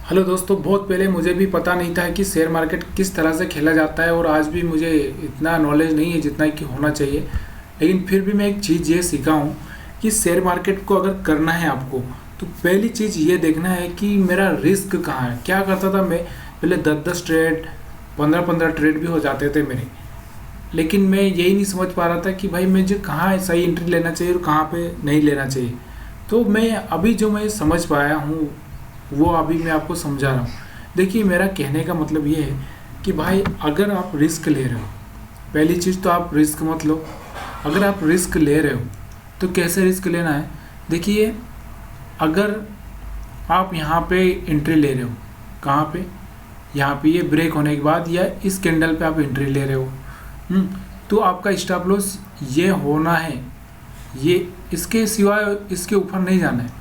Hello दोस्तों, बहुत पहले मुझे भी पता नहीं था कि शेयर मार्केट किस तरह से खेला जाता है और आज भी मुझे इतना नॉलेज नहीं है जितना कि होना चाहिए। लेकिन फिर भी मैं एक चीज़ ये सीखा हूँ कि शेयर मार्केट को अगर करना है आपको तो पहली चीज़ ये देखना है कि मेरा रिस्क कहाँ है। क्या करता था मैं पहले 10-10 ट्रेड 15-15 ट्रेड भी हो जाते थे मेरे। लेकिन मैं यही नहीं समझ पा रहा था कि भाई मुझे कहाँ सही एंट्री लेना चाहिए और कहाँ पे नहीं लेना चाहिए। तो मैं अभी जो मैं समझ पाया हूँ वो अभी मैं आपको समझा रहा हूँ। देखिए, मेरा कहने का मतलब ये है कि भाई अगर आप रिस्क ले रहे हो, पहली चीज़ तो आप रिस्क मत लो। अगर आप रिस्क ले रहे हो तो कैसे रिस्क लेना है, देखिए। अगर आप यहाँ पे एंट्री ले रहे हो, कहाँ पे, यहाँ पे ये ब्रेक होने के बाद या इस कैंडल पे आप एंट्री ले रहे हो, तो आपका स्टॉप लॉस ये होना है, ये इसके सिवाय इसके ऊपर नहीं जाना है।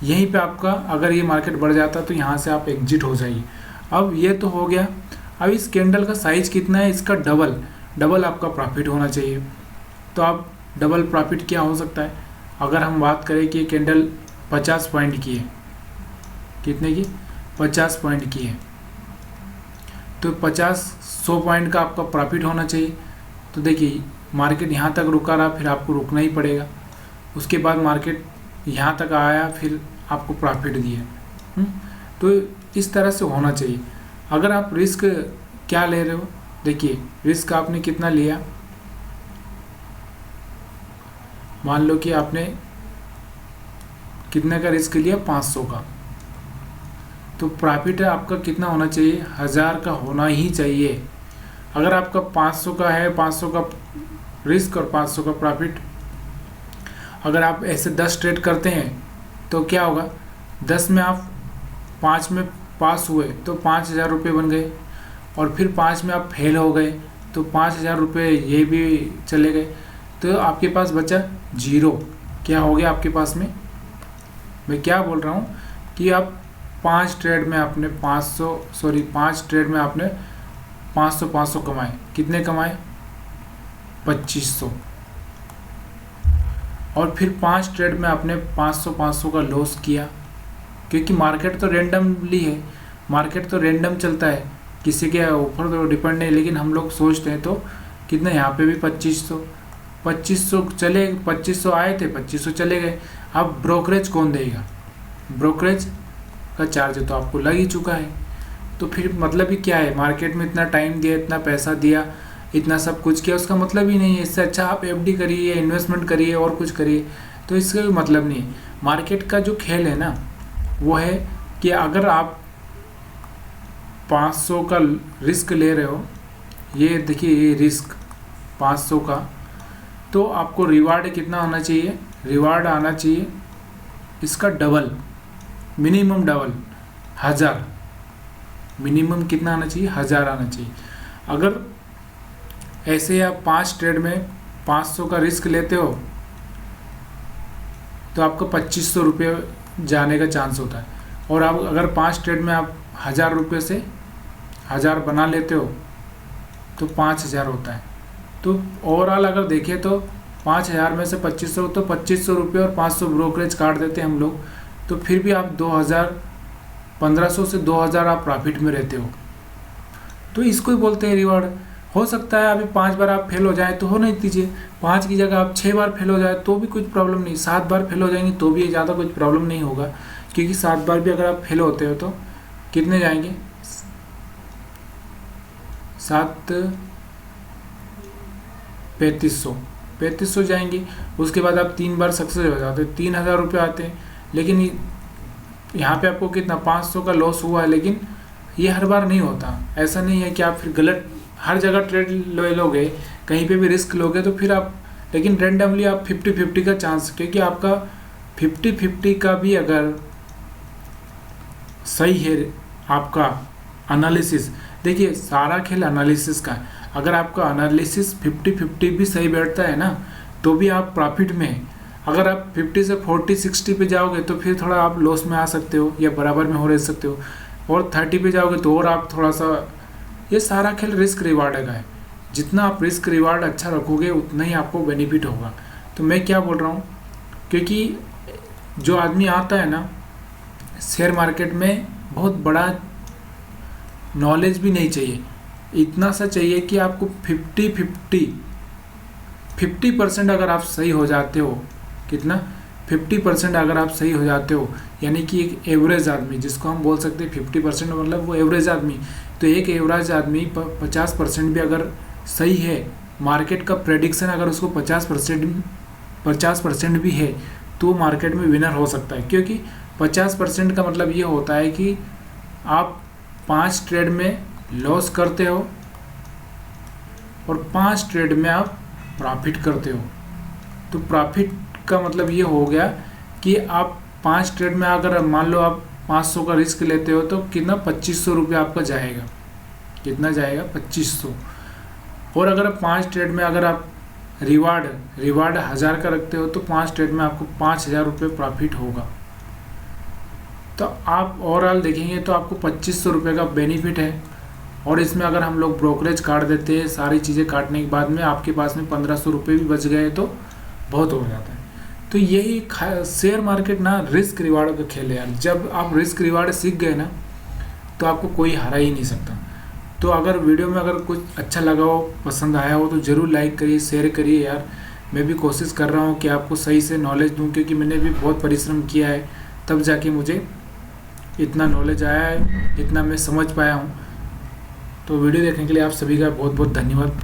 यहीं पे आपका अगर ये मार्केट बढ़ जाता तो यहाँ से आप एग्जिट हो जाइए। अब ये तो हो गया। अब इस कैंडल का साइज कितना है, इसका डबल डबल आपका प्रॉफिट होना चाहिए। तो आप डबल प्रॉफिट क्या हो सकता है, अगर हम बात करें कि ये कैंडल 50 पॉइंट की है, कितने की, 50 पॉइंट की है, तो 100 पॉइंट का आपका प्रॉफिट होना चाहिए। तो देखिए, मार्केट यहाँ तक रुका रहा, फिर आपको रुकना ही पड़ेगा। उसके बाद मार्केट यहाँ तक आया, फिर आपको प्रॉफिट दिया। तो इस तरह से होना चाहिए। अगर आप रिस्क क्या ले रहे हो, देखिए रिस्क आपने कितना लिया, मान लो कि आपने कितने का रिस्क लिया, 500 का, तो प्रॉफिट आपका कितना होना चाहिए, 1000 का होना ही चाहिए। अगर आपका 500 का है, 500 का रिस्क और 500 का प्रॉफिट, अगर आप ऐसे 10 ट्रेड करते हैं तो क्या होगा, 10 में आप 5 में पास हुए तो 5000 रुपये बन गए, और फिर 5 में आप फेल हो गए तो 5000 रुपये ये भी चले गए। तो आपके पास बचा जीरो। क्या हो गया आपके पास में, मैं क्या बोल रहा हूँ कि आप 5 ट्रेड में आपने 5 ट्रेड में आपने 500 कमाए। कितने कमाए, 2500। और फिर 5 ट्रेड में आपने 500 का लॉस किया, क्योंकि मार्केट तो रेंडमली है, मार्केट तो रेंडम चलता है, किसी के ऊपर तो डिपेंड नहीं। लेकिन हम लोग सोचते हैं तो कितना, यहाँ पे भी 2500 चले, 2500 आए थे, 2500 चले गए। अब ब्रोकरेज कौन देगा, ब्रोकरेज का चार्ज तो आपको लग ही चुका है। तो फिर मतलब ही क्या है, मार्केट में इतना टाइम दिया, इतना पैसा दिया, इतना सब कुछ किया, उसका मतलब ही नहीं है। इससे अच्छा आप एफडी करिए, इन्वेस्टमेंट करिए और कुछ करिए, तो इसका भी मतलब नहीं है। मार्केट का जो खेल है ना, वो है कि अगर आप 500 का रिस्क ले रहे हो, ये देखिए ये रिस्क 500 का, तो आपको रिवार्ड कितना होना चाहिए, रिवार्ड आना चाहिए इसका डबल, मिनिमम डबल, 1000। मिनिमम कितना आना चाहिए, 1000 आना चाहिए। अगर ऐसे आप 5 ट्रेड में 500 का रिस्क लेते हो तो आपको 2500 रुपये जाने का चांस होता है। और आप अगर 5 ट्रेड में आप 1000 रुपये से 1000 बना लेते हो तो 5000 होता है। तो ओवरऑल अगर देखें तो 5000 में से 2500, तो 2500 रुपये और 500 ब्रोकरेज काट देते हैं हम लोग, तो फिर भी आप 2000, 1500 से 2000 आप प्रॉफिट में रहते हो। तो इसको ही बोलते हैं रिवार्ड। हो सकता है अभी 5 बार आप फेल हो जाए तो होने दीजिए, 5 की जगह आप 6 बार फेल हो जाए तो भी कुछ प्रॉब्लम नहीं, 7 बार फेल हो जाएंगे तो भी ज़्यादा कुछ प्रॉब्लम नहीं होगा। क्योंकि 7 बार भी अगर आप फेल होते हो तो कितने जाएंगे, 7 3500 जाएंगे। उसके बाद आप 3 बार सक्सेस हो जाते हैं, 3000 रुपये आते हैं। लेकिन यहाँ पे आपको कितना, 500 का लॉस हुआ है। लेकिन ये हर बार नहीं होता, ऐसा नहीं है कि आप फिर गलत हर जगह ट्रेड लोगे, कहीं पे भी रिस्क लोगे तो फिर आप, लेकिन रेंडमली आप 50-50 का चांस, क्योंकि आपका 50-50 का भी अगर सही है आपका एनालिसिस, देखिए सारा खेल एनालिसिस का है। अगर आपका एनालिसिस 50-50 भी सही बैठता है ना, तो भी आप प्रॉफिट में हैं। अगर आप 50 से 40-60 पे जाओगे तो फिर थोड़ा आप लॉस में आ सकते हो या बराबर में हो रह सकते हो, और 30 पे जाओगे तो और आप थोड़ा सा, ये सारा खेल रिस्क रिवार्ड का है। जितना आप रिस्क रिवार्ड अच्छा रखोगे उतना ही आपको बेनिफिट होगा। तो मैं क्या बोल रहा हूँ, क्योंकि जो आदमी आता है ना शेयर मार्केट में बहुत बड़ा नॉलेज भी नहीं चाहिए, इतना सा चाहिए कि आपको 50% अगर आप सही हो जाते हो, कितना 50% अगर आप सही हो जाते हो, यानी कि एक एवरेज आदमी जिसको हम बोल सकते हैं 50% मतलब वो एवरेज आदमी, तो एक एवरेज आदमी 50% भी अगर सही है, मार्केट का प्रेडिक्शन अगर उसको 50% भी है, तो मार्केट में विनर हो सकता है। क्योंकि 50% का मतलब ये होता है कि आप 5 ट्रेड में लॉस करते हो और 5 ट्रेड में आप प्रॉफिट करते हो। तो प्रॉफिट का मतलब ये हो गया कि आप 5 ट्रेड में अगर मान लो आप 500 का रिस्क लेते हो तो कितना 2500 रुपये आपका जाएगा, कितना जाएगा 2500। और अगर आप 5 ट्रेड में अगर आप रिवार्ड 1000 का रखते हो तो 5 ट्रेड में आपको 5000 रुपये प्रॉफिट होगा। तो आप ओवरऑल देखेंगे तो आपको 2500 रुपये का बेनिफिट है। और इसमें अगर हम लोग ब्रोकरेज काट देते हैं, सारी चीज़ें काटने के बाद में आपके पास में 1500 रुपये भी बच गए तो बहुत हो जाता है। तो यही शेयर मार्केट ना रिस्क रिवार्ड का खेल है यार। जब आप रिस्क रिवार्ड सीख गए ना तो आपको कोई हरा ही नहीं सकता। तो अगर वीडियो में अगर कुछ अच्छा लगा हो, पसंद आया हो तो ज़रूर लाइक करिए, शेयर करिए यार। मैं भी कोशिश कर रहा हूँ कि आपको सही से नॉलेज दूँ, क्योंकि मैंने भी बहुत परिश्रम किया है तब जाके मुझे इतना नॉलेज आया है, इतना मैं समझ पाया हूँ। तो वीडियो देखने के लिए आप सभी का बहुत बहुत धन्यवाद।